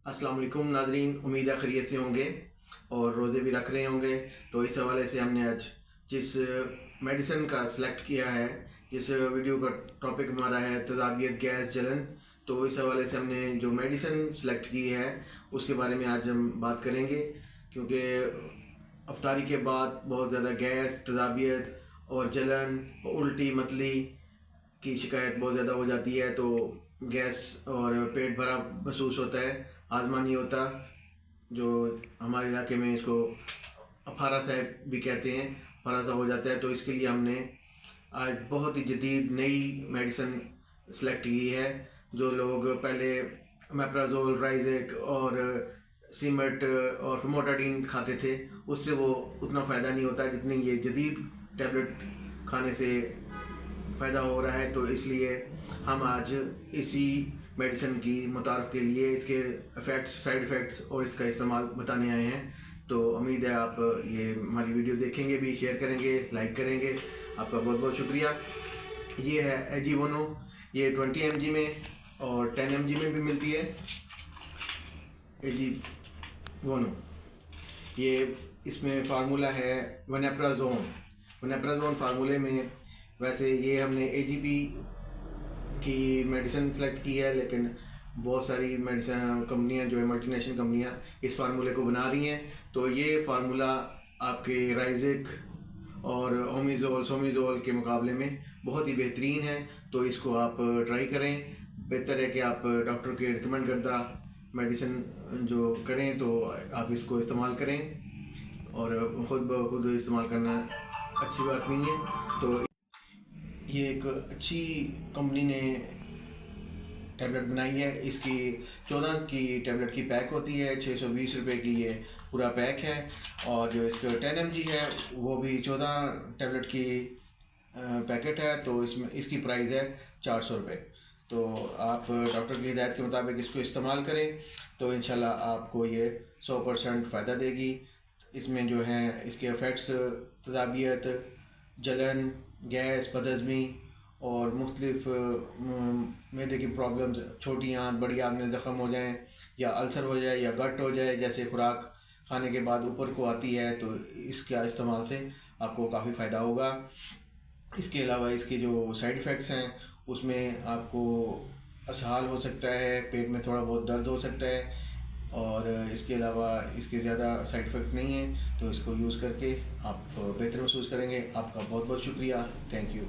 अस्सलाम वालेकुम नादरीन, उम्मीद है खैरियत से होंगे और रोज़े भी रख रहे होंगे। तो इस हवाले से हमने आज जिस मेडिसिन का सिलेक्ट किया है, जिस वीडियो का टॉपिक हमारा है तेज़ाबियत, गैस, जलन, तो इस हवाले से हमने जो मेडिसिन सिलेक्ट की है उसके बारे में आज हम बात करेंगे। क्योंकि अफ्तारी के बाद बहुत ज़्यादा गैस, तेज़ाबियत और जलन, उल्टी मतली की शिकायत बहुत ज़्यादा हो जाती है। तो गैस और पेट भरा महसूस होता है, आज़मा नहीं होता, जो हमारे इलाके में इसको अफारा साहब भी कहते हैं, अफारा सा हो जाता है। तो इसके लिए हमने आज बहुत ही जदीद नई मेडिसिन सेलेक्ट की है। जो लोग पहले मेप्राजोल, राइजेक और सीमेट और फमोटाडीन खाते थे, उससे वो उतना फ़ायदा नहीं होता जितनी ये जदीद टैबलेट खाने से फ़ायदा हो रहा है। तो इसलिए हम आज इसी मेडिसिन की मुतारफ़ के लिए इसके इफ़ेक्ट्स, साइड इफ़ेक्ट्स और इसका इस्तेमाल बताने आए हैं। तो उम्मीद है आप ये हमारी वीडियो देखेंगे भी, शेयर करेंगे, लाइक करेंगे। आपका बहुत बहुत शुक्रिया। ये है एजीवोनो, ये 20 mg में और 10 mg में भी मिलती है। एजीवोनो ये इसमें फार्मूला है वनेप्राजोन फार्मूले में। वैसे ये हमने एजीपी की मेडिसिन सेलेक्ट की है, लेकिन बहुत सारी मेडिसिन कंपनियां जो है, मल्टीनेशनल कंपनियां इस फार्मूले को बना रही हैं। तो ये फार्मूला आपके राइजेक और सोमिज़ोल के मुकाबले में बहुत ही बेहतरीन है। तो इसको आप ट्राई करें। बेहतर है कि आप डॉक्टर के रिकमेंड करदा मेडिसिन जो करें, तो आप इसको इस्तेमाल करें, और ख़ुद ब खुद इस्तेमाल करना अच्छी बात नहीं है। तो ये एक अच्छी कंपनी ने टैबलेट बनाई है। इसकी 14 की टैबलेट की पैक होती है, 620 रुपये की ये पूरा पैक है। और जो इसका 10 mg है वो भी 14 टैबलेट की पैकेट है। तो इसमें इसकी प्राइस है 400 रुपये। तो आप डॉक्टर की हिदायत के मुताबिक इसको इस्तेमाल करें, तो इंशाल्लाह आपको ये 100% फ़ायदा देगी। इसमें जो है इसके इफ़ेक्ट्स तेज़ाबियत, जलन, गैस, बदहज़मी और मुख्तलिफ मैदे की प्रॉब्लम्स, छोटी आंत, बड़ी आंत में ज़ख़म हो जाएं, या अल्सर हो जाए, या गट हो जाए, जैसे खुराक खाने के बाद ऊपर को आती है, तो इसका इस्तेमाल से आपको काफ़ी फ़ायदा होगा। इसके अलावा इसके जो साइड इफ़ेक्ट्स हैं उसमें आपको असहाल हो सकता है, पेट में थोड़ा बहुत दर्द हो सकता है, और इसके अलावा इसके ज़्यादा साइड इफ़ेक्ट नहीं है। तो इसको यूज़ करके आप बेहतर महसूस करेंगे। आपका बहुत बहुत शुक्रिया। Thank you.